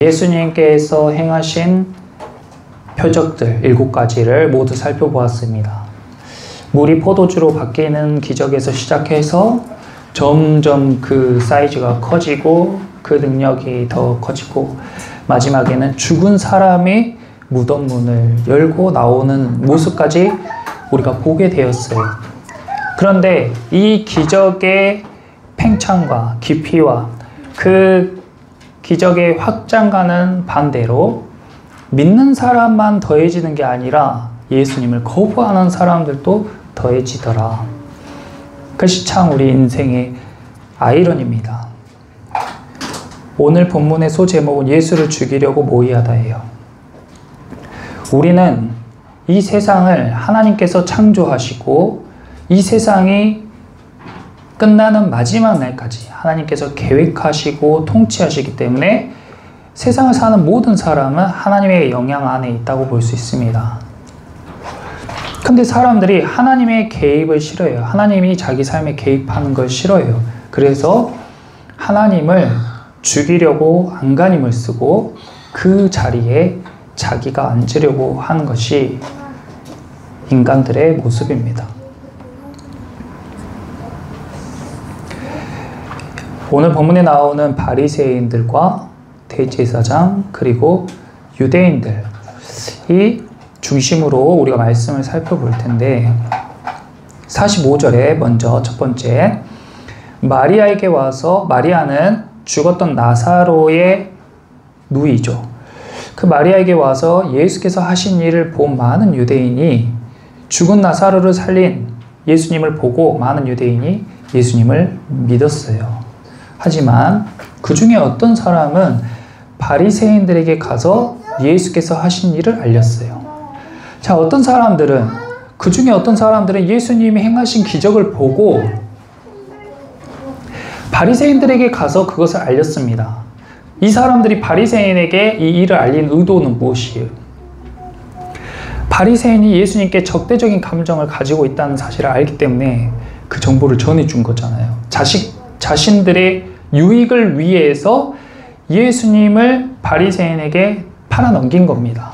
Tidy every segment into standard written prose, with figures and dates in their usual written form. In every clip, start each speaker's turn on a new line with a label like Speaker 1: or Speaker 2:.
Speaker 1: 예수님께서 행하신 표적들 7가지를 모두 살펴보았습니다. 물이 포도주로 바뀌는 기적에서 시작해서 점점 그 사이즈가 커지고 그 능력이 더 커지고 마지막에는 죽은 사람이 무덤 문을 열고 나오는 모습까지 우리가 보게 되었어요. 그런데 이 기적의 팽창과 깊이와 그 기적의 확장과는 반대로 믿는 사람만 더해지는 게 아니라 예수님을 거부하는 사람들도 더해지더라. 그것이 참 우리 인생의 아이러니입니다. 오늘 본문의 소제목은 예수를 죽이려고 모의하다예요. 우리는 이 세상을 하나님께서 창조하시고 이 세상이 끝나는 마지막 날까지 하나님께서 계획하시고 통치하시기 때문에 세상을 사는 모든 사람은 하나님의 영향 안에 있다고 볼 수 있습니다. 근데 사람들이 하나님의 개입을 싫어해요. 하나님이 자기 삶에 개입하는 걸 싫어해요. 그래서 하나님을 죽이려고 안간힘을 쓰고 그 자리에 자기가 앉으려고 하는 것이 인간들의 모습입니다. 오늘 본문에 나오는 바리새인들과 대제사장 그리고 유대인들 이 중심으로 우리가 말씀을 살펴볼 텐데 45절에 먼저 첫 번째 마리아에게 와서 마리아는 죽었던 나사로의 누이죠. 그 마리아에게 와서 예수께서 하신 일을 본 많은 유대인이 죽은 나사로를 살린 예수님을 보고 많은 유대인이 예수님을 믿었어요. 하지만 그 중에 어떤 사람은 바리새인들에게 가서 예수께서 하신 일을 알렸어요. 자, 그 중에 어떤 사람들은 예수님이 행하신 기적을 보고 바리새인들에게 가서 그것을 알렸습니다. 이 사람들이 바리새인에게 이 일을 알린 의도는 무엇이에요? 바리새인이 예수님께 적대적인 감정을 가지고 있다는 사실을 알기 때문에 그 정보를 전해준 거잖아요. 자신들의 유익을 위해서 예수님을 바리새인에게 팔아넘긴 겁니다.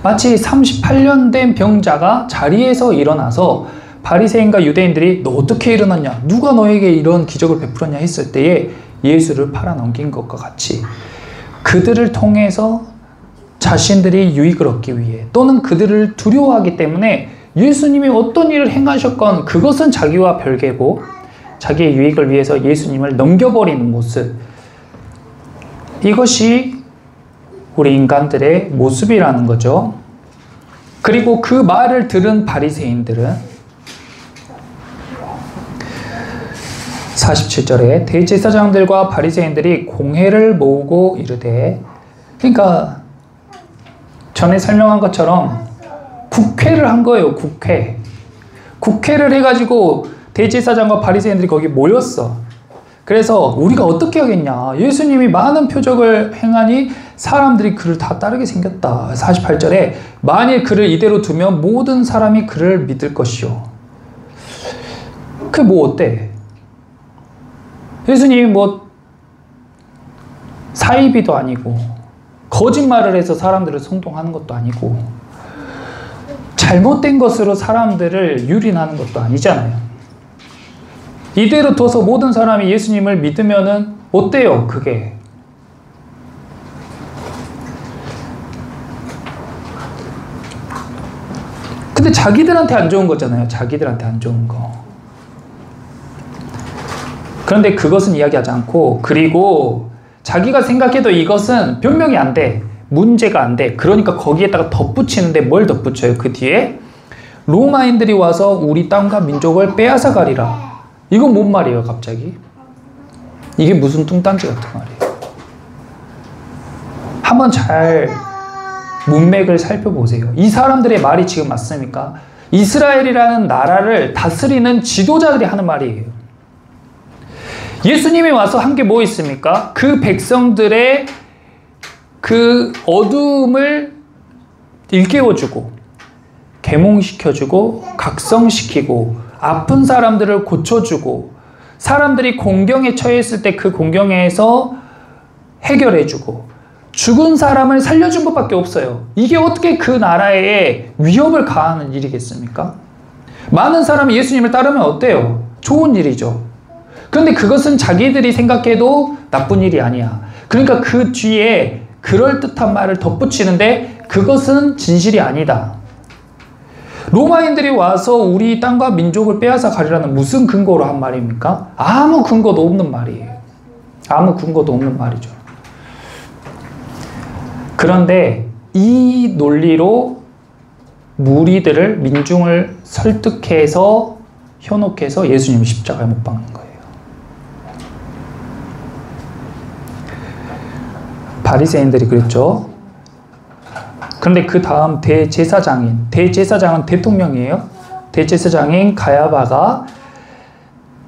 Speaker 1: 마치 38년 된 병자가 자리에서 일어나서 바리새인과 유대인들이 너 어떻게 일어났냐? 누가 너에게 이런 기적을 베풀었냐? 했을 때에 예수를 팔아넘긴 것과 같이 그들을 통해서 자신들이 유익을 얻기 위해 또는 그들을 두려워하기 때문에 예수님이 어떤 일을 행하셨건 그것은 자기와 별개고 자기의 유익을 위해서 예수님을 넘겨버리는 모습, 이것이 우리 인간들의 모습이라는 거죠. 그리고 그 말을 들은 바리새인들은 47절에 대제사장들과 바리새인들이 공회를 모으고 이르되, 그러니까 전에 설명한 것처럼 국회를 한 거예요. 국회를 해가지고 대제사장과 바리새인들이 거기 모였어. 그래서 우리가 어떻게 하겠냐. 예수님이 많은 표적을 행하니 사람들이 그를 다 따르게 생겼다. 48절에 만일 그를 이대로 두면 모든 사람이 그를 믿을 것이요. 그게 뭐 어때? 예수님이 뭐 사이비도 아니고 거짓말을 해서 사람들을 성동하는 것도 아니고 잘못된 것으로 사람들을 유린하는 것도 아니잖아요. 이대로 둬서 모든 사람이 예수님을 믿으면은 어때요, 그게? 근데 자기들한테 안 좋은 거잖아요. 자기들한테 안 좋은 거. 그런데 그것은 이야기하지 않고, 그리고 자기가 생각해도 이것은 변명이 안 돼. 문제가 안 돼. 그러니까 거기에다가 덧붙이는데 뭘 덧붙여요? 그 뒤에 로마인들이 와서 우리 땅과 민족을 빼앗아 가리라. 이건 뭔 말이에요, 갑자기? 이게 무슨 뚱딴지 같은 말이에요. 한번 잘 문맥을 살펴보세요. 이 사람들의 말이 지금 맞습니까? 이스라엘이라는 나라를 다스리는 지도자들이 하는 말이에요. 예수님이 와서 한 게 뭐 있습니까? 그 백성들의 그 어두움을 일깨워주고 계몽시켜주고 각성시키고 아픈 사람들을 고쳐주고 사람들이 공경에 처했을 때 그 공경에서 해결해주고 죽은 사람을 살려준 것밖에 없어요. 이게 어떻게 그 나라에 위협을 가하는 일이겠습니까? 많은 사람이 예수님을 따르면 어때요? 좋은 일이죠. 그런데 그것은 자기들이 생각해도 나쁜 일이 아니야. 그러니까 그 뒤에 그럴듯한 말을 덧붙이는데 그것은 진실이 아니다. 로마인들이 와서 우리 땅과 민족을 빼앗아 가리라는 무슨 근거로 한 말입니까? 아무 근거도 없는 말이에요. 아무 근거도 없는 말이죠. 그런데 이 논리로 무리들을, 민중을 설득해서 현혹해서 예수님을 십자가에 못 박는 거예요. 바리새인들이 그랬죠. 그런데 그 다음 대제사장은 대통령이에요. 대제사장인 가야바가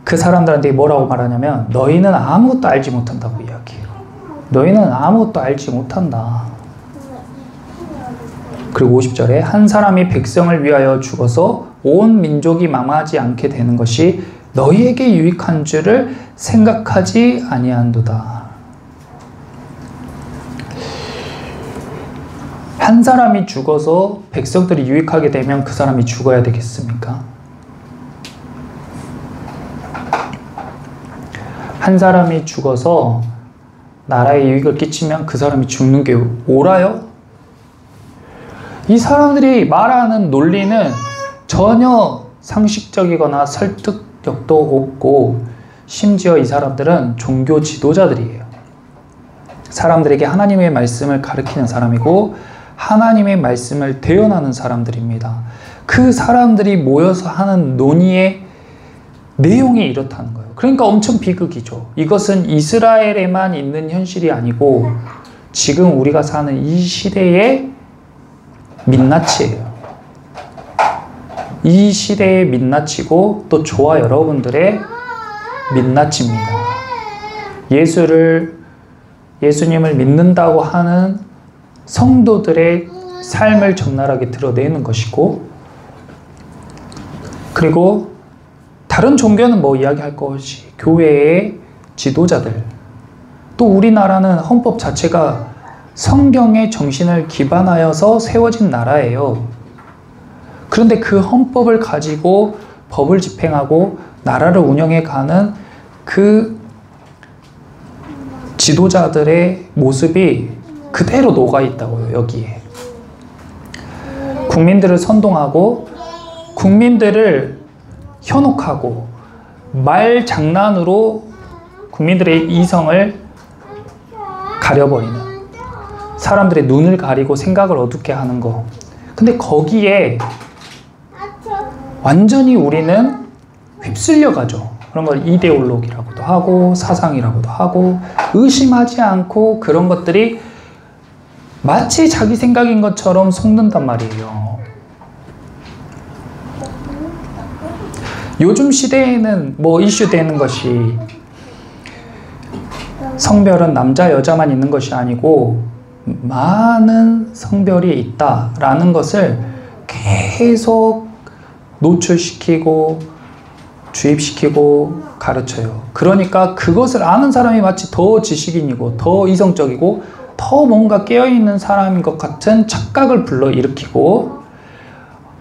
Speaker 1: 그 사람들한테 뭐라고 말하냐면 너희는 아무것도 알지 못한다고 이야기해요. 너희는 아무것도 알지 못한다. 그리고 50절에 한 사람이 백성을 위하여 죽어서 온 민족이 망하지 않게 되는 것이 너희에게 유익한 줄을 생각하지 아니한도다. 한 사람이 죽어서 백성들이 유익하게 되면 그 사람이 죽어야 되겠습니까? 한 사람이 죽어서 나라에 유익을 끼치면 그 사람이 죽는 게 옳아요? 이 사람들이 말하는 논리는 전혀 상식적이거나 설득력도 없고 심지어 이 사람들은 종교 지도자들이에요. 사람들에게 하나님의 말씀을 가르치는 사람이고 하나님의 말씀을 대언하는 사람들입니다. 그 사람들이 모여서 하는 논의의 내용이 이렇다는 거예요. 그러니까 엄청 비극이죠. 이것은 이스라엘에만 있는 현실이 아니고 지금 우리가 사는 이 시대의 민낯이에요. 이 시대의 민낯이고 또 저와 여러분들의 민낯입니다. 예수님을 믿는다고 하는 성도들의 삶을 적나라하게 드러내는 것이고, 그리고 다른 종교는 뭐 이야기할 것이 교회의 지도자들, 또 우리나라는 헌법 자체가 성경의 정신을 기반하여서 세워진 나라예요. 그런데 그 헌법을 가지고 법을 집행하고 나라를 운영해가는 그 지도자들의 모습이 그대로 녹아있다고요, 여기에. 국민들을 선동하고 국민들을 현혹하고 말장난으로 국민들의 이성을 가려버리는, 사람들의 눈을 가리고 생각을 어둡게 하는 거. 근데 거기에 완전히 우리는 휩쓸려 가죠. 그런 걸 이데올로기라고도 하고 사상이라고도 하고 의심하지 않고 그런 것들이 마치 자기 생각인 것처럼 속는단 말이에요. 요즘 시대에는 뭐 이슈되는 것이 성별은 남자 여자만 있는 것이 아니고 많은 성별이 있다라는 것을 계속 노출시키고 주입시키고 가르쳐요. 그러니까 그것을 아는 사람이 마치 더 지식인이고 더 이성적이고 더 뭔가 깨어있는 사람인 것 같은 착각을 불러일으키고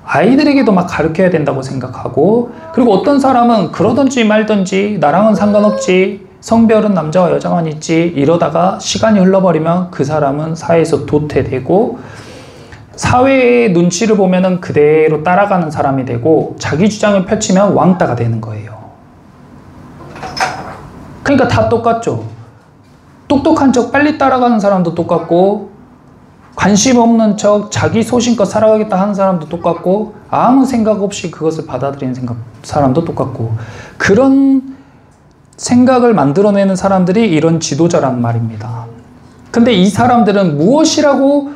Speaker 1: 아이들에게도 막 가르쳐야 된다고 생각하고, 그리고 어떤 사람은 그러든지 말든지 나랑은 상관없지, 성별은 남자와 여자만 있지, 이러다가 시간이 흘러버리면 그 사람은 사회에서 도태되고 사회의 눈치를 보면은 그대로 따라가는 사람이 되고 자기 주장을 펼치면 왕따가 되는 거예요. 그러니까 다 똑같죠. 똑똑한 척 빨리 따라가는 사람도 똑같고 관심 없는 척 자기 소신껏 살아가겠다 하는 사람도 똑같고 아무 생각 없이 그것을 받아들이는 사람도 똑같고, 그런 생각을 만들어내는 사람들이 이런 지도자란 말입니다. 근데 이 사람들은 무엇이라고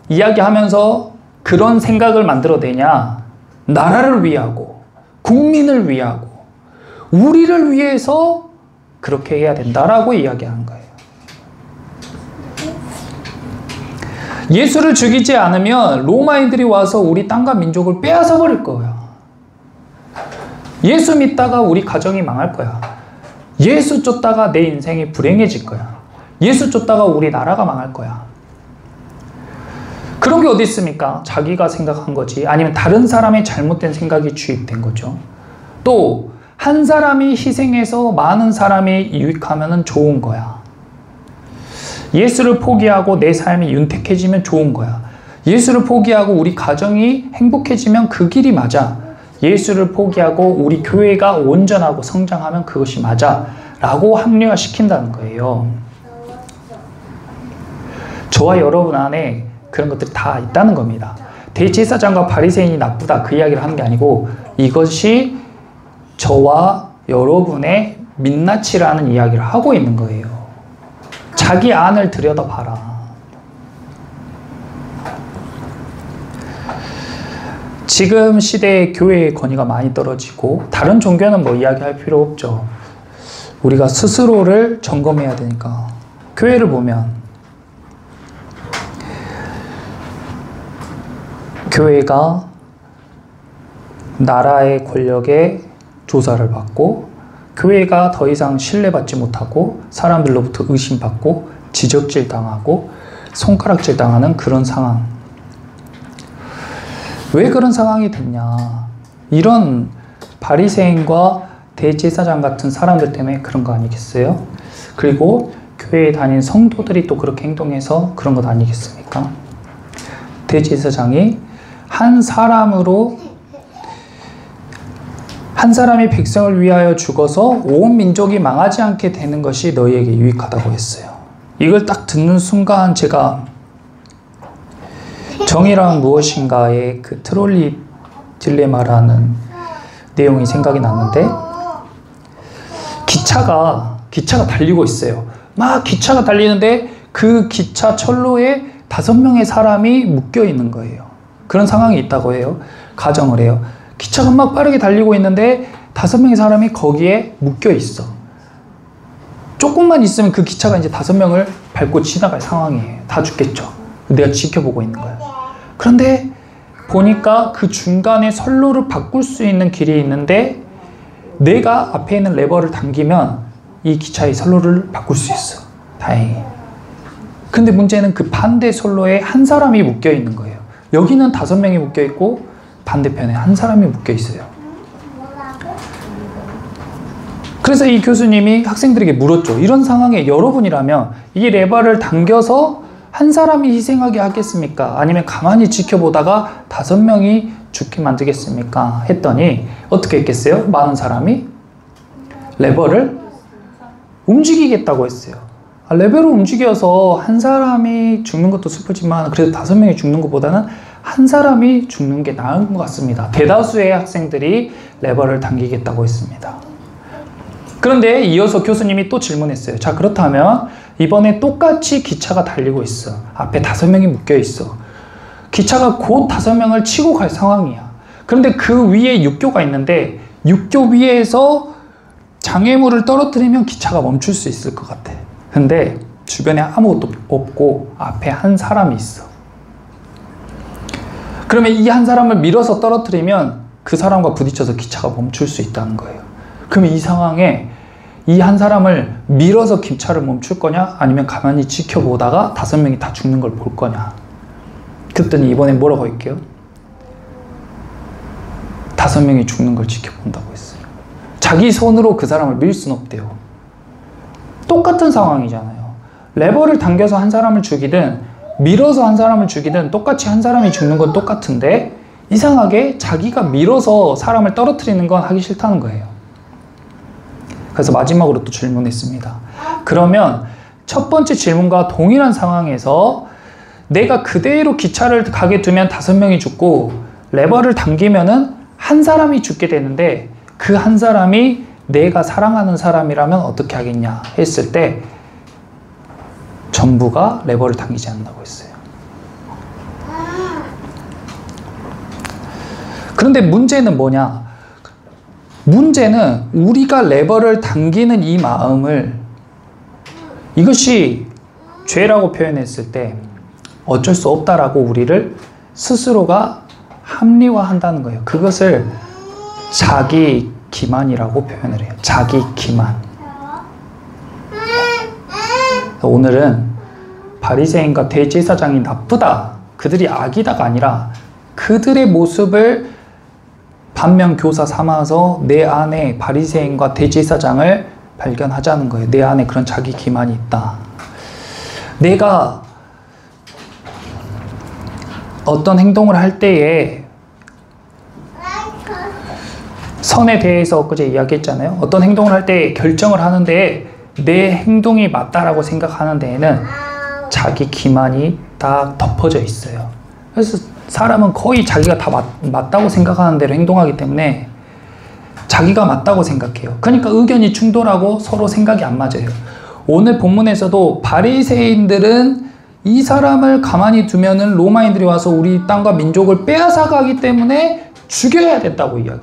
Speaker 1: 이야기하면서 그런 생각을 만들어내냐? 나라를 위하고 국민을 위하고 우리를 위해서 그렇게 해야 된다라고 이야기하는 거예요. 예수를 죽이지 않으면 로마인들이 와서 우리 땅과 민족을 빼앗아 버릴 거야. 예수 믿다가 우리 가정이 망할 거야. 예수 쫓다가 내 인생이 불행해질 거야. 예수 쫓다가 우리 나라가 망할 거야. 그런 게 어디 있습니까? 자기가 생각한 거지. 아니면 다른 사람의 잘못된 생각이 주입된 거죠. 또 한 사람이 희생해서 많은 사람이 유익하면 좋은 거야. 예수를 포기하고 내 삶이 윤택해지면 좋은 거야. 예수를 포기하고 우리 가정이 행복해지면 그 길이 맞아. 예수를 포기하고 우리 교회가 온전하고 성장하면 그것이 맞아. 라고 합리화시킨다는 거예요. 저와 여러분 안에 그런 것들이 다 있다는 겁니다. 대제사장과 바리새인이 나쁘다 그 이야기를 하는 게 아니고 이것이 저와 여러분의 민낯이라는 이야기를 하고 있는 거예요. 자기 안을 들여다봐라. 지금 시대에 교회의 권위가 많이 떨어지고 다른 종교는 뭐 이야기할 필요 없죠. 우리가 스스로를 점검해야 되니까. 교회를 보면 교회가 나라의 권력에 조사를 받고 교회가 더 이상 신뢰받지 못하고 사람들로부터 의심받고 지적질 당하고 손가락질 당하는 그런 상황. 왜 그런 상황이 됐냐? 이런 바리새인과 대제사장 같은 사람들 때문에 그런 거 아니겠어요? 그리고 교회에 다닌 성도들이 또 그렇게 행동해서 그런 것 아니겠습니까? 대제사장이 한 사람이 백성을 위하여 죽어서 온 민족이 망하지 않게 되는 것이 너희에게 유익하다고 했어요. 이걸 딱 듣는 순간 제가 정의란 무엇인가의 그 트롤리 딜레마라는 내용이 생각이 났는데 기차가 달리고 있어요. 막 기차가 달리는데 그 기차 철로에 5명의 사람이 묶여 있는 거예요. 그런 상황이 있다고 해요. 가정을 해요. 기차가 막 빠르게 달리고 있는데 5명의 사람이 거기에 묶여 있어. 조금만 있으면 그 기차가 이제 5명을 밟고 지나갈 상황이에요. 다 죽겠죠. 내가 지켜보고 있는 거야. 그런데 보니까 그 중간에 선로를 바꿀 수 있는 길이 있는데 내가 앞에 있는 레버를 당기면 이 기차의 선로를 바꿀 수 있어. 다행히. 근데 문제는 그 반대 선로에 한 사람이 묶여 있는 거예요. 여기는 5명이 묶여 있고 반대편에 한 사람이 묶여 있어요. 그래서 이 교수님이 학생들에게 물었죠. 이런 상황에 여러분이라면 이 레버를 당겨서 한 사람이 희생하게 하겠습니까? 아니면 가만히 지켜보다가 5명이 죽게 만들겠습니까? 했더니 어떻게 했겠어요? 많은 사람이 레버를 움직이겠다고 했어요. 레버를 움직여서 한 사람이 죽는 것도 슬프지만 그래도 5명이 죽는 것보다는 한 사람이 죽는 게 나은 것 같습니다. 대다수의 학생들이 레버를 당기겠다고 했습니다. 그런데 이어서 교수님이 또 질문했어요. 자, 그렇다면 이번에 똑같이 기차가 달리고 있어. 앞에 5명이 묶여 있어. 기차가 곧 5명을 치고 갈 상황이야. 그런데 그 위에 육교가 있는데 육교 위에서 장애물을 떨어뜨리면 기차가 멈출 수 있을 것 같아. 근데 주변에 아무것도 없고 앞에 한 사람이 있어. 그러면 이 한 사람을 밀어서 떨어뜨리면 그 사람과 부딪혀서 기차가 멈출 수 있다는 거예요. 그러면 이 상황에 이 한 사람을 밀어서 기차를 멈출 거냐? 아니면 가만히 지켜보다가 5명이 다 죽는 걸 볼 거냐? 그랬더니 이번엔 뭐라고 할게요? 5명이 죽는 걸 지켜본다고 했어요. 자기 손으로 그 사람을 밀 수는 없대요. 똑같은 상황이잖아요. 레버를 당겨서 한 사람을 죽이든 밀어서 한 사람을 죽이든 똑같이 한 사람이 죽는 건 똑같은데 이상하게 자기가 밀어서 사람을 떨어뜨리는 건 하기 싫다는 거예요. 그래서 마지막으로 또 질문했습니다. 그러면 첫 번째 질문과 동일한 상황에서 내가 그대로 기차를 가게 두면 5명이 죽고 레버를 당기면은 한 사람이 죽게 되는데 그 한 사람이 내가 사랑하는 사람이라면 어떻게 하겠냐 했을 때 전부가 레버를 당기지 않는다고 했어요. 그런데 문제는 뭐냐? 문제는 우리가 레버를 당기는 이 마음을 이것이 죄라고 표현했을 때 어쩔 수 없다라고 우리를 스스로가 합리화한다는 거예요. 그것을 자기 기만이라고 표현을 해요. 자기 기만. 오늘은 바리새인과 대제사장이 나쁘다, 그들이 악이다가 아니라 그들의 모습을 반면교사 삼아서 내 안에 바리새인과 대제사장을 발견하자는 거예요. 내 안에 그런 자기 기만이 있다. 내가 어떤 행동을 할 때에 선에 대해서 엊그제 이야기했잖아요. 어떤 행동을 할 때 결정을 하는데 내 행동이 맞다라고 생각하는 데에는 자기 기만이 다 덮어져 있어요. 그래서 사람은 거의 자기가 다 맞다고 생각하는 대로 행동하기 때문에 자기가 맞다고 생각해요. 그러니까 의견이 충돌하고 서로 생각이 안 맞아요. 오늘 본문에서도 바리새인들은 이 사람을 가만히 두면은 로마인들이 와서 우리 땅과 민족을 빼앗아가기 때문에 죽여야 된다고 이야기해요.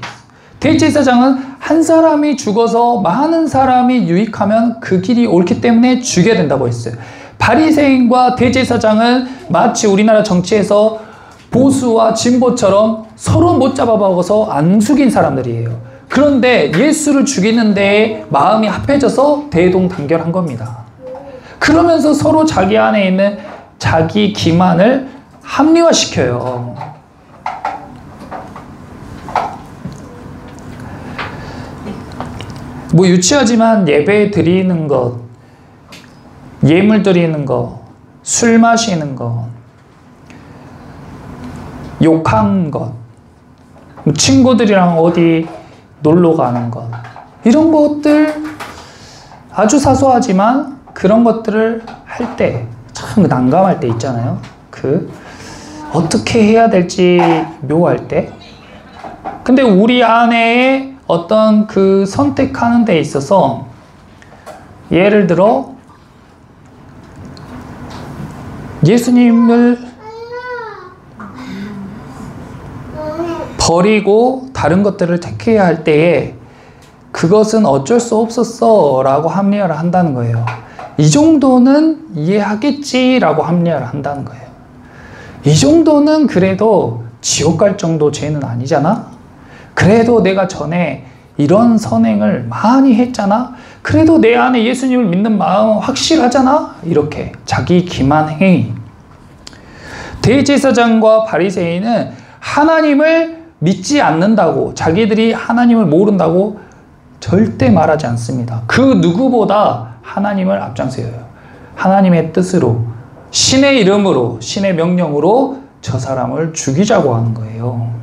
Speaker 1: 대제사장은 한 사람이 죽어서 많은 사람이 유익하면 그 길이 옳기 때문에 죽여야 된다고 했어요. 바리새인과 대제사장은 마치 우리나라 정치에서 보수와 진보처럼 서로 못 잡아먹어서 안 죽인 사람들이에요. 그런데 예수를 죽이는 데에 마음이 합해져서 대동단결한 겁니다. 그러면서 서로 자기 안에 있는 자기 기만을 합리화시켜요. 뭐 유치하지만 예배 드리는 것, 예물 드리는 것, 술 마시는 것, 욕한 것, 친구들이랑 어디 놀러 가는 것, 이런 것들 아주 사소하지만 그런 것들을 할 때 참 난감할 때 있잖아요. 어떻게 해야 될지 묘할 때. 근데 우리 안에 어떤 선택하는 데 있어서 예를 들어 예수님을 버리고 다른 것들을 택해야 할 때에 그것은 어쩔 수 없었어 라고 합리화를 한다는 거예요. 이 정도는 이해하겠지 라고 합리화를 한다는 거예요. 이 정도는 그래도 지옥 갈 정도 죄는 아니잖아? 그래도 내가 전에 이런 선행을 많이 했잖아? 그래도 내 안에 예수님을 믿는 마음은 확실하잖아? 이렇게 자기 기만 행위. 대제사장과 바리새인은 하나님을 믿지 않는다고, 자기들이 하나님을 모른다고 절대 말하지 않습니다. 그 누구보다 하나님을 앞장서요. 하나님의 뜻으로, 신의 이름으로, 신의 명령으로 저 사람을 죽이자고 하는 거예요.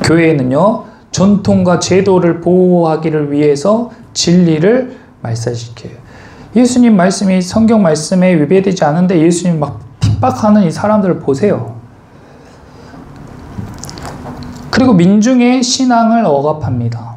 Speaker 1: 교회는요, 전통과 제도를 보호하기를 위해서 진리를 말살시켜요. 예수님 말씀이 성경 말씀에 위배되지 않은데 예수님 막 핍박하는 이 사람들을 보세요. 그리고 민중의 신앙을 억압합니다.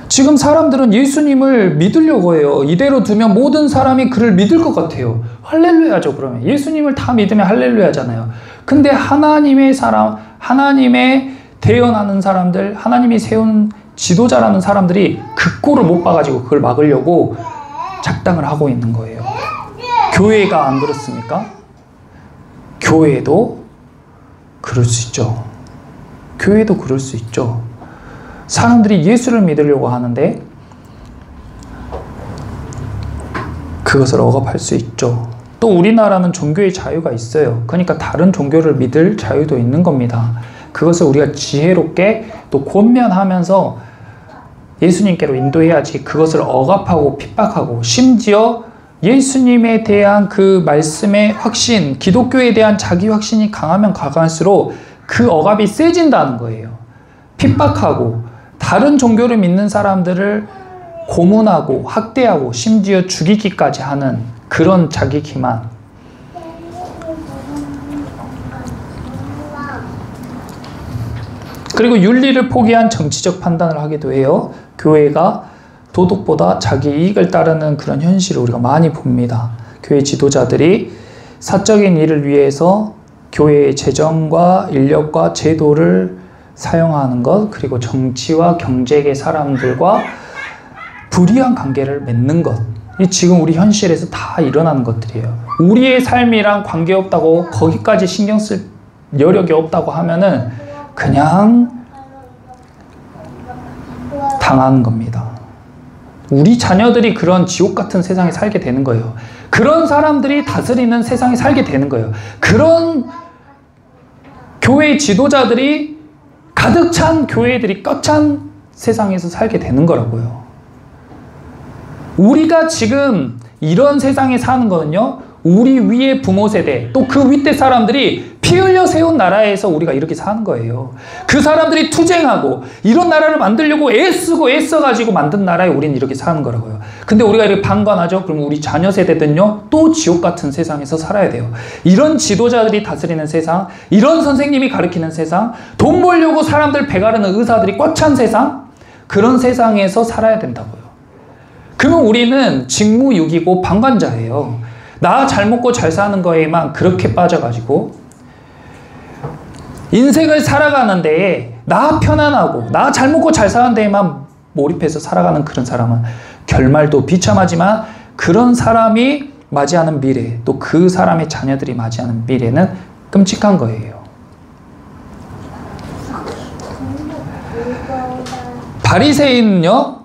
Speaker 1: 지금 사람들은 예수님을 믿으려고 해요. 이대로 두면 모든 사람이 그를 믿을 것 같아요. 할렐루야죠. 그러면 예수님을 다 믿으면 할렐루야잖아요. 근데 하나님의 사람, 하나님의 대언하는 사람들, 하나님이 세운 지도자라는 사람들이 그 꼴을 못 봐가지고 그걸 막으려고 작당을 하고 있는 거예요. 교회가 안 그렇습니까? 교회도 그럴 수 있죠. 교회도 그럴 수 있죠. 사람들이 예수를 믿으려고 하는데 그것을 억압할 수 있죠. 또 우리나라는 종교의 자유가 있어요. 그러니까 다른 종교를 믿을 자유도 있는 겁니다. 그것을 우리가 지혜롭게 또 권면하면서 예수님께로 인도해야지 그것을 억압하고 핍박하고 심지어 예수님에 대한 그 말씀의 확신, 기독교에 대한 자기 확신이 강하면 강할수록 그 억압이 세진다는 거예요. 핍박하고 다른 종교를 믿는 사람들을 고문하고 학대하고 심지어 죽이기까지 하는 그런 자기 기만. 그리고 윤리를 포기한 정치적 판단을 하기도 해요. 교회가 도덕보다 자기 이익을 따르는 그런 현실을 우리가 많이 봅니다. 교회 지도자들이 사적인 일을 위해서 교회의 재정과 인력과 제도를 사용하는 것, 그리고 정치와 경제계 사람들과 불이한 관계를 맺는 것. 이 지금 우리 현실에서 다 일어나는 것들이에요. 우리의 삶이랑 관계없다고 거기까지 신경 쓸 여력이 없다고 하면은 그냥 당하는 겁니다. 우리 자녀들이 그런 지옥 같은 세상에 살게 되는 거예요. 그런 사람들이 다스리는 세상에 살게 되는 거예요. 그런 교회 지도자들이 가득 찬 교회들이 꽉 찬 세상에서 살게 되는 거라고요. 우리가 지금 이런 세상에 사는 거는요, 우리 위의 부모 세대, 또 그 윗대 사람들이 피 흘려 세운 나라에서 우리가 이렇게 사는 거예요. 그 사람들이 투쟁하고 이런 나라를 만들려고 애써가지고 만든 나라에 우리는 이렇게 사는 거라고요. 근데 우리가 이렇게 방관하죠? 그럼 우리 자녀 세대들은요, 또 지옥 같은 세상에서 살아야 돼요. 이런 지도자들이 다스리는 세상, 이런 선생님이 가르치는 세상, 돈 벌려고 사람들 배가르는 의사들이 꽉 찬 세상, 그런 세상에서 살아야 된다고요. 그러면 우리는 직무유기고 방관자예요. 나 잘 먹고 잘 사는 거에만 그렇게 빠져가지고 인생을 살아가는 데에 나 편안하고 나 잘 먹고 잘 사는 데에만 몰입해서 살아가는 그런 사람은 결말도 비참하지만 그런 사람이 맞이하는 미래, 또 그 사람의 자녀들이 맞이하는 미래는 끔찍한 거예요. 바리새인은요,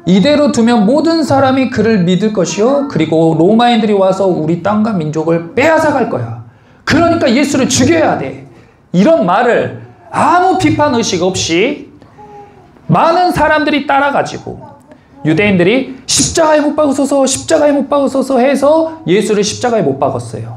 Speaker 1: 이대로 두면 모든 사람이 그를 믿을 것이요, 그리고 로마인들이 와서 우리 땅과 민족을 빼앗아갈 거야. 그러니까 예수를 죽여야 돼. 이런 말을 아무 비판 의식 없이 많은 사람들이 따라가지고 유대인들이 십자가에 못 박으소서, 십자가에 못 박으소서 해서 예수를 십자가에 못 박았어요.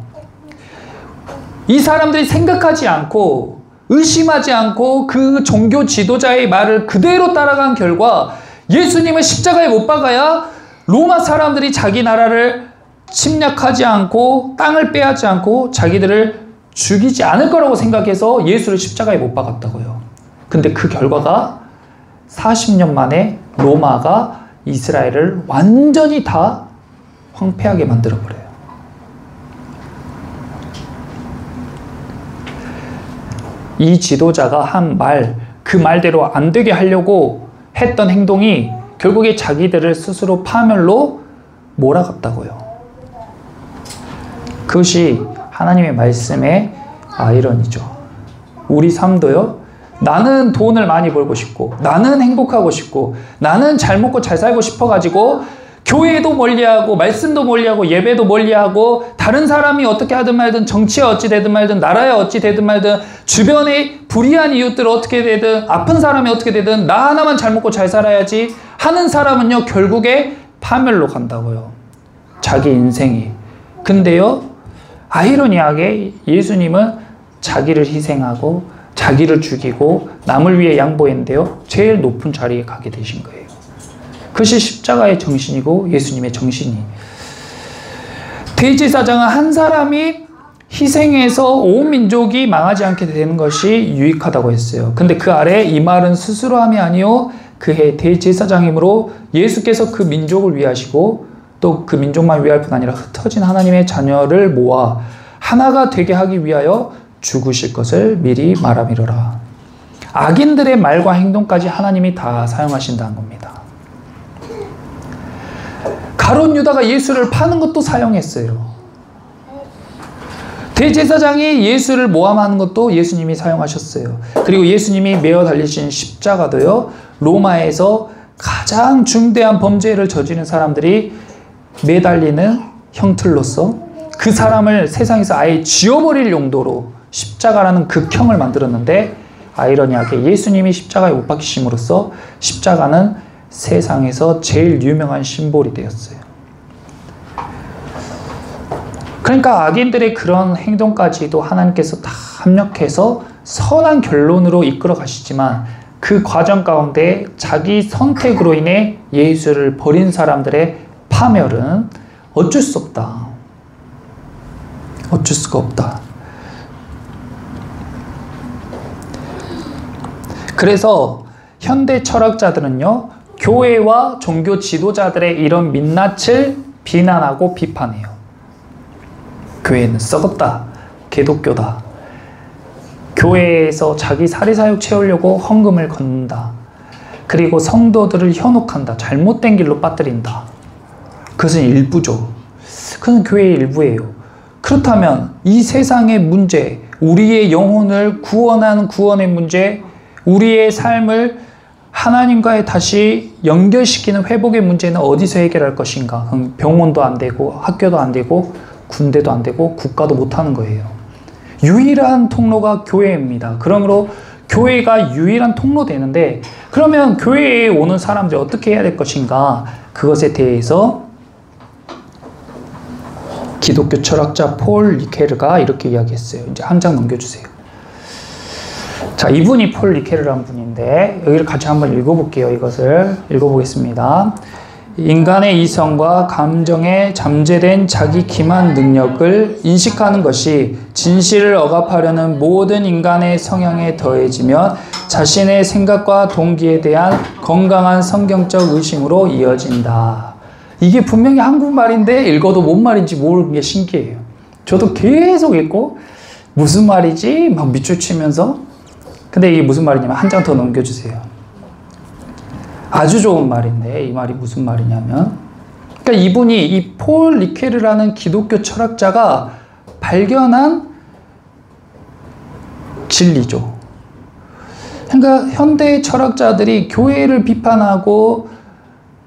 Speaker 1: 이 사람들이 생각하지 않고 의심하지 않고 그 종교 지도자의 말을 그대로 따라간 결과 예수님을 십자가에 못 박아야 로마 사람들이 자기 나라를 침략하지 않고 땅을 빼앗지 않고 자기들을 죽이지 않을 거라고 생각해서 예수를 십자가에 못 박았다고요. 근데 그 결과가 40년 만에 로마가 이스라엘을 완전히 다 황폐하게 만들어버려요. 이 지도자가 한 말, 그 말대로 안 되게 하려고 했던 행동이 결국에 자기들을 스스로 파멸로 몰아갔다고요. 그것이 하나님의 말씀의 아이러니죠. 우리 삶도요, 나는 돈을 많이 벌고 싶고 나는 행복하고 싶고 나는 잘 먹고 잘 살고 싶어가지고 교회도 멀리하고 말씀도 멀리하고 예배도 멀리하고 다른 사람이 어떻게 하든 말든 정치에 어찌 되든 말든 나라에 어찌 되든 말든 주변에 불의한 이웃들 어떻게 되든 아픈 사람이 어떻게 되든 나 하나만 잘 먹고 잘 살아야지 하는 사람은요, 결국에 파멸로 간다고요. 자기 인생이. 근데요, 아이러니하게 예수님은 자기를 희생하고 자기를 죽이고 남을 위해 양보했는데요, 제일 높은 자리에 가게 되신 거예요. 그것이 십자가의 정신이고 예수님의 정신이. 대제사장은 한 사람이 희생해서 온 민족이 망하지 않게 되는 것이 유익하다고 했어요. 근데 그 아래 이 말은 스스로 함이 아니요 그의 대제사장이므로 예수께서 그 민족을 위하시고 또 그 민족만 위할 뿐 아니라 흩어진 하나님의 자녀를 모아 하나가 되게 하기 위하여 죽으실 것을 미리 말함이로라. 악인들의 말과 행동까지 하나님이 다 사용하신다는 겁니다. 가룟 유다가 예수를 파는 것도 사용했어요. 대제사장이 예수를 모함하는 것도 예수님이 사용하셨어요. 그리고 예수님이 매어 달리신 십자가도요, 로마에서 가장 중대한 범죄를 저지른 사람들이 매달리는 형틀로서 그 사람을 세상에서 아예 지워버릴 용도로 십자가라는 극형을 만들었는데, 아이러니하게 예수님이 십자가에 못 박히심으로써 십자가는 세상에서 제일 유명한 심볼이 되었어요. 그러니까 악인들의 그런 행동까지도 하나님께서 다 합력해서 선한 결론으로 이끌어 가시지만 그 과정 가운데 자기 선택으로 인해 예수를 버린 사람들의 파멸은 어쩔 수 없다. 어쩔 수가 없다. 그래서 현대 철학자들은요, 교회와 종교 지도자들의 이런 민낯을 비난하고 비판해요. 교회는 썩었다. 개독교다. 교회에서 자기 사리사욕 채우려고 헌금을 걷는다. 그리고 성도들을 현혹한다. 잘못된 길로 빠뜨린다. 그것은 일부죠. 그것은 교회의 일부예요. 그렇다면 이 세상의 문제, 우리의 영혼을 구원하는 구원의 문제, 우리의 삶을 하나님과의 다시 연결시키는 회복의 문제는 어디서 해결할 것인가? 병원도 안 되고 학교도 안 되고 군대도 안 되고 국가도 못하는 거예요. 유일한 통로가 교회입니다. 그러므로 교회가 유일한 통로 되는데, 그러면 교회에 오는 사람들이 어떻게 해야 될 것인가? 그것에 대해서 기독교 철학자 폴 리케르가 이렇게 이야기했어요. 이제 한 장 넘겨주세요. 자, 이분이 폴 리케르라는 분인데 여기를 같이 한번 읽어볼게요. 이것을 읽어보겠습니다. 인간의 이성과 감정에 잠재된 자기 기만 능력을 인식하는 것이 진실을 억압하려는 모든 인간의 성향에 더해지면 자신의 생각과 동기에 대한 건강한 성경적 의심으로 이어진다. 이게 분명히 한국말인데 읽어도 뭔 말인지 모르는 게 신기해요. 저도 계속 읽고 무슨 말이지? 막 밑줄 치면서. 근데 이게 무슨 말이냐면 한 장 더 넘겨주세요. 아주 좋은 말인데 이 말이 무슨 말이냐면, 그러니까 이분이 이 폴 리케르라는 기독교 철학자가 발견한 진리죠. 그러니까 현대 철학자들이 교회를 비판하고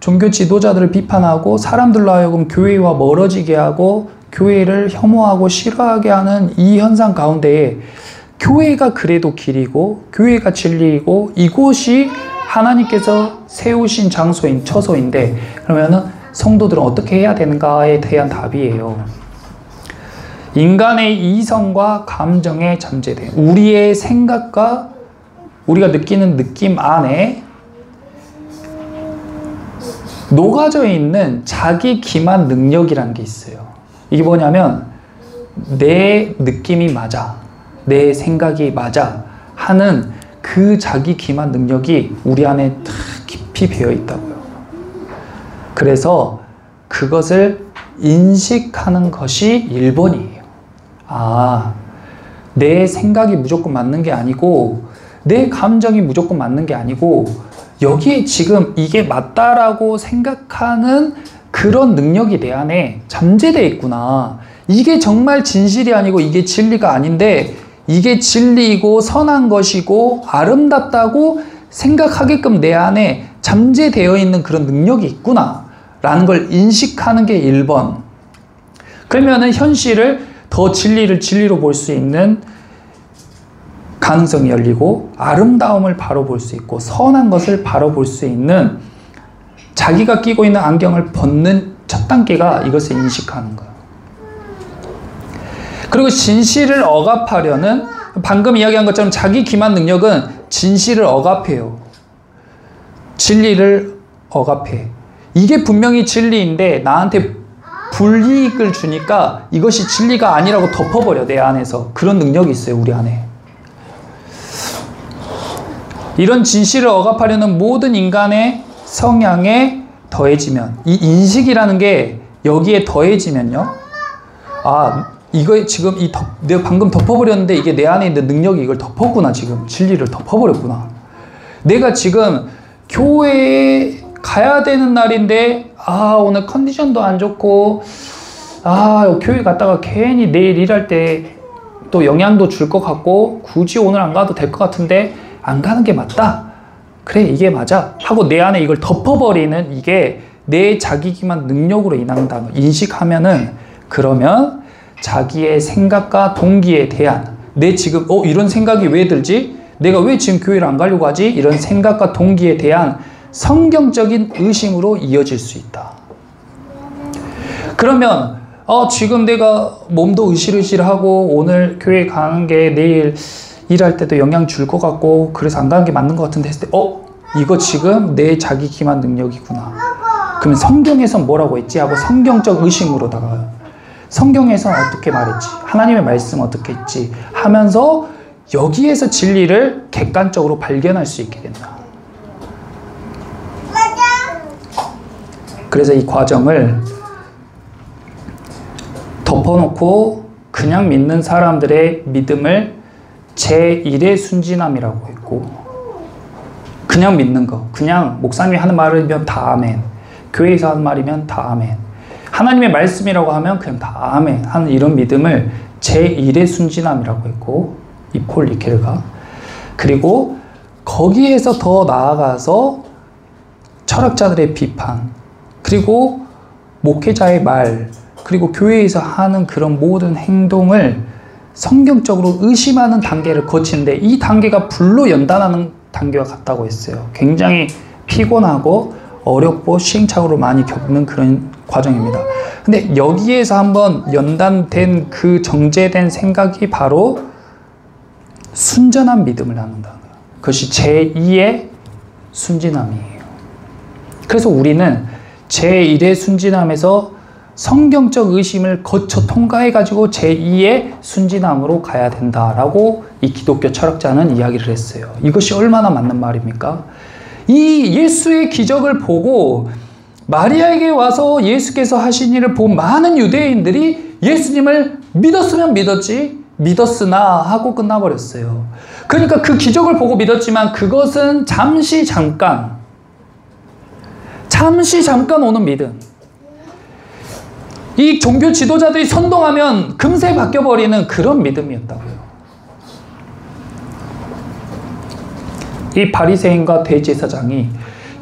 Speaker 1: 종교 지도자들을 비판하고 사람들로 하여금 교회와 멀어지게 하고 교회를 혐오하고 싫어하게 하는 이 현상 가운데에 교회가 그래도 길이고 교회가 진리이고 이곳이 하나님께서 세우신 장소인 처소인데, 그러면은 성도들은 어떻게 해야 되는가에 대한 답이에요. 인간의 이성과 감정에 잠재된 우리의 생각과 우리가 느끼는 느낌 안에 녹아져 있는 자기 기만 능력이라는 게 있어요. 이게 뭐냐면 내 느낌이 맞아, 내 생각이 맞아 하는 그 자기 기만 능력이 우리 안에 깊이 배어 있다고요. 그래서 그것을 인식하는 것이 1번이에요. 아, 내 생각이 무조건 맞는 게 아니고 내 감정이 무조건 맞는 게 아니고 여기에 지금 이게 맞다라고 생각하는 그런 능력이 내 안에 잠재되어 있구나. 이게 정말 진실이 아니고 이게 진리가 아닌데 이게 진리이고 선한 것이고 아름답다고 생각하게끔 내 안에 잠재되어 있는 그런 능력이 있구나 라는 걸 인식하는 게 1번. 그러면은 현실을 더 진리를 진리로 볼 수 있는 가능성이 열리고 아름다움을 바로 볼 수 있고 선한 것을 바로 볼 수 있는, 자기가 끼고 있는 안경을 벗는 첫 단계가 이것을 인식하는 거예요. 그리고 진실을 억압하려는, 방금 이야기한 것처럼 자기 기만 능력은 진실을 억압해요. 진리를 억압해. 이게 분명히 진리인데 나한테 불이익을 주니까 이것이 진리가 아니라고 덮어버려, 내 안에서. 그런 능력이 있어요, 우리 안에. 이런 진실을 억압하려는 모든 인간의 성향에 더해지면, 이 인식이라는 게 여기에 더해지면요, 아, 이거 지금 내가 방금 덮어버렸는데 이게 내 안에 있는 능력이 이걸 덮었구나. 지금 진리를 덮어버렸구나. 내가 지금 교회에 가야 되는 날인데 오늘 컨디션도 안 좋고 교회 갔다가 괜히 내일 일할 때 또 영향도 줄 것 같고 굳이 오늘 안 가도 될 것 같은데 안 가는 게 맞다. 그래, 이게 맞아 하고 내 안에 이걸 덮어버리는, 이게 내 자기 기만 능력으로 인한다 인식하면은, 그러면 자기의 생각과 동기에 대한, 내 지금 이런 생각이 왜 들지? 내가 왜 지금 교회를 안 가려고 하지? 이런 생각과 동기에 대한 성경적인 의심으로 이어질 수 있다. 그러면 지금 내가 몸도 으실으실하고 오늘 교회 가는 게 내일 일할 때도 영향 줄 것 같고 그래서 안 가는 게 맞는 것 같은데 했을 때 이거 지금 내 자기 기만 능력이구나. 그러면 성경에선 뭐라고 했지? 하고 성경적 의심으로 다가가요. 성경에선 어떻게 말했지? 하나님의 말씀 어떻게 했지? 하면서 여기에서 진리를 객관적으로 발견할 수 있게 된다. 그래서 이 과정을 덮어놓고 그냥 믿는 사람들의 믿음을 제1의 순진함이라고 했고, 그냥 믿는 거, 그냥 목사님이 하는 말이면 다 아멘, 교회에서 하는 말이면 다 아멘, 하나님의 말씀이라고 하면 그냥 다 아멘 하는 이런 믿음을 제1의 순진함이라고 했고, 이 폴 리케르가. 그리고 거기에서 더 나아가서 철학자들의 비판, 그리고 목회자의 말, 그리고 교회에서 하는 그런 모든 행동을 성경적으로 의심하는 단계를 거치는데, 이 단계가 불로 연단하는 단계와 같다고 했어요. 굉장히 피곤하고 어렵고 시행착오를 많이 겪는 그런 과정입니다. 근데 여기에서 한번 연단된 그 정제된 생각이 바로 순전한 믿음을 낳는다는 거예요. 그것이 제2의 순진함이에요. 그래서 우리는 제1의 순진함에서 성경적 의심을 거쳐 통과해가지고 제2의 순진함으로 가야 된다라고 이 기독교 철학자는 이야기를 했어요. 이것이 얼마나 맞는 말입니까? 이 예수의 기적을 보고 마리아에게 와서 예수께서 하신 일을 본 많은 유대인들이 예수님을 믿었으면 믿었지, 믿었으나 하고 끝나버렸어요. 그러니까 그 기적을 보고 믿었지만 그것은 잠시 잠깐 오는 믿음. 이 종교 지도자들이 선동하면 금세 바뀌어버리는 그런 믿음이었다고요. 이 바리새인과 대제사장이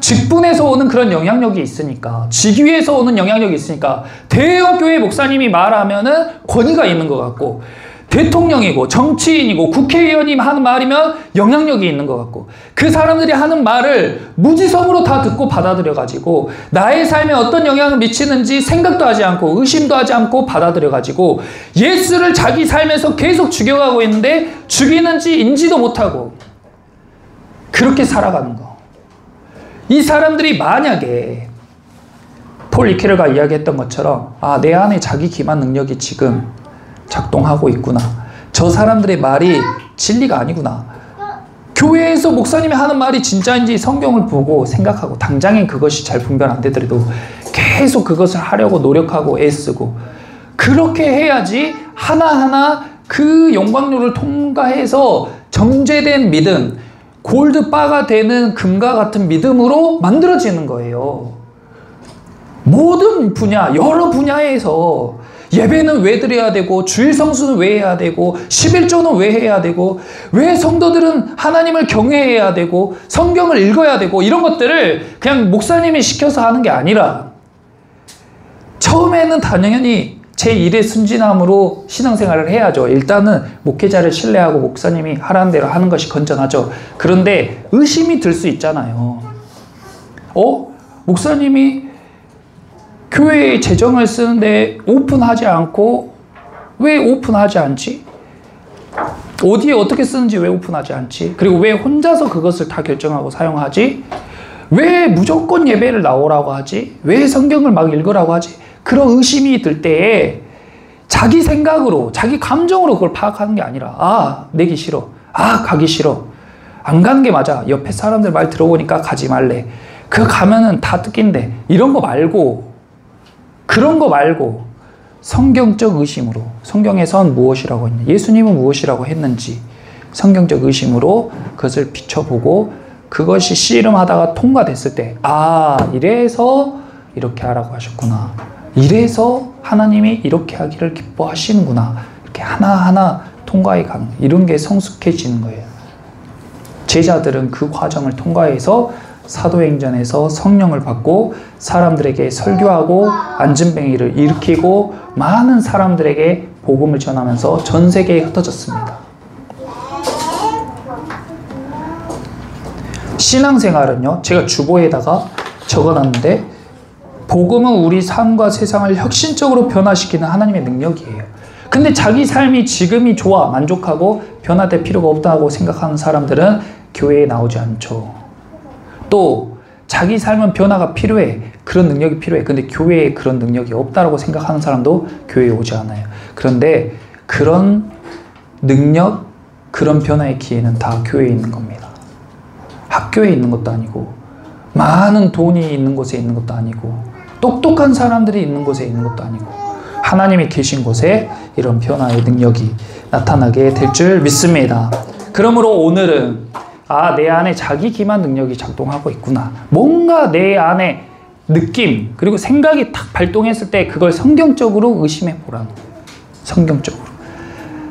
Speaker 1: 직분에서 오는 그런 영향력이 있으니까, 직위에서 오는 영향력이 있으니까 대형 교회 목사님이 말하면은 권위가 있는 것 같고, 대통령이고 정치인이고 국회의원이 하는 말이면 영향력이 있는 것 같고, 그 사람들이 하는 말을 무지성으로 다 듣고 받아들여가지고 나의 삶에 어떤 영향을 미치는지 생각도 하지 않고 의심도 하지 않고 받아들여가지고 예수를 자기 삶에서 계속 죽여가고 있는데 죽이는지 인지도 못하고 그렇게 살아가는 거. 이 사람들이 만약에 폴 리케르가 이야기했던 것처럼, 아, 내 안에 자기 기만 능력이 지금 작동하고 있구나, 저 사람들의 말이 진리가 아니구나, 교회에서 목사님이 하는 말이 진짜인지 성경을 보고 생각하고, 당장엔 그것이 잘 분별 안 되더라도 계속 그것을 하려고 노력하고 애쓰고, 그렇게 해야지 하나하나 그 영광로를 통과해서 정제된 믿음, 골드바가 되는 금과 같은 믿음으로 만들어지는 거예요. 모든 분야, 여러 분야에서 예배는 왜 드려야 되고, 주일 성수는 왜 해야 되고, 11조는 왜 해야 되고, 왜 성도들은 하나님을 경외해야 되고, 성경을 읽어야 되고, 이런 것들을 그냥 목사님이 시켜서 하는 게 아니라, 처음에는 당연히 제1의 순진함으로 신앙생활을 해야죠. 일단은 목회자를 신뢰하고 목사님이 하라는 대로 하는 것이 건전하죠. 그런데 의심이 들 수 있잖아요. 목사님이 교회에 재정을 쓰는데 오픈하지 않고 왜 오픈하지 않지? 어디에 어떻게 쓰는지 왜 오픈하지 않지? 그리고 왜 혼자서 그것을 다 결정하고 사용하지? 왜 무조건 예배를 나오라고 하지? 왜 성경을 막 읽으라고 하지? 그런 의심이 들 때에 자기 생각으로, 자기 감정으로 그걸 파악하는 게 아니라, 아, 내기 싫어, 아, 가기 싫어, 안 가는 게 맞아, 옆에 사람들 말 들어보니까 가지 말래, 그거 가면은 다 뜯긴데, 이런 거 말고, 그런 거 말고 성경적 의심으로, 성경에선 무엇이라고 했냐, 예수님은 무엇이라고 했는지 성경적 의심으로 그것을 비춰보고, 그것이 씨름하다가 통과됐을 때, 아, 이래서 이렇게 하라고 하셨구나, 이래서 하나님이 이렇게 하기를 기뻐하시는구나, 이렇게 하나하나 통과해 가는, 이런 게 성숙해지는 거예요. 제자들은 그 과정을 통과해서 사도행전에서 성령을 받고 사람들에게 설교하고 안진뱅이를 일으키고 많은 사람들에게 복음을 전하면서 전 세계에 흩어졌습니다. 신앙생활은요, 제가 주보에다가 적어놨는데, 복음은 우리 삶과 세상을 혁신적으로 변화시키는 하나님의 능력이에요. 근데 자기 삶이 지금이 좋아, 만족하고 변화될 필요가 없다고 생각하는 사람들은 교회에 나오지 않죠. 또 자기 삶은 변화가 필요해, 그런 능력이 필요해, 근데 교회에 그런 능력이 없다고 생각하는 사람도 교회에 오지 않아요. 그런데 그런 능력, 그런 변화의 기회는 다 교회에 있는 겁니다. 학교에 있는 것도 아니고, 많은 돈이 있는 곳에 있는 것도 아니고, 똑똑한 사람들이 있는 곳에 있는 것도 아니고, 하나님이 계신 곳에 이런 변화의 능력이 나타나게 될 줄 믿습니다. 그러므로 오늘은, 아, 내 안에 자기 기만 능력이 작동하고 있구나, 뭔가 내 안에 느낌 그리고 생각이 탁 발동했을 때 그걸 성경적으로 의심해 보라는 거예요. 성경적으로.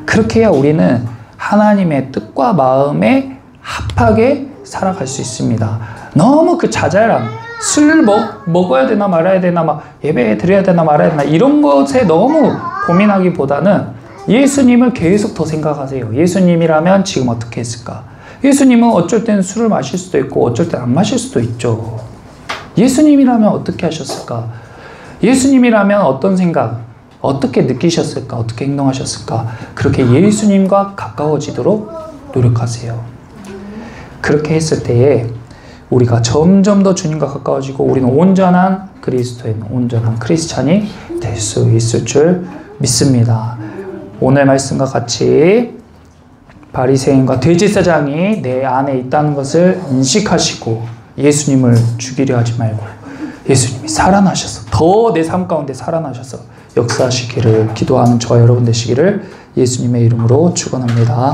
Speaker 1: 그렇게 해야 우리는 하나님의 뜻과 마음에 합하게 살아갈 수 있습니다. 너무 그 자잘함, 술 먹어야 되나 말아야 되나, 막 예배 드려야 되나 말아야 되나, 이런 것에 너무 고민하기보다는 예수님을 계속 더 생각하세요. 예수님이라면 지금 어떻게 했을까? 예수님은 어쩔 때는 술을 마실 수도 있고 어쩔 때는 안 마실 수도 있죠. 예수님이라면 어떻게 하셨을까? 예수님이라면 어떤 생각, 어떻게 느끼셨을까? 어떻게 행동하셨을까? 그렇게 예수님과 가까워지도록 노력하세요. 그렇게 했을 때에 우리가 점점 더 주님과 가까워지고 우리는 온전한 그리스도인, 온전한 크리스찬이 될 수 있을 줄 믿습니다. 오늘 말씀과 같이 바리새인과 대제사장이 내 안에 있다는 것을 인식하시고 예수님을 죽이려 하지 말고 예수님이 살아나셔서 더 내 삶 가운데 살아나셔서 역사하시기를 기도하는 저와 여러분 되시기를 예수님의 이름으로 축원합니다.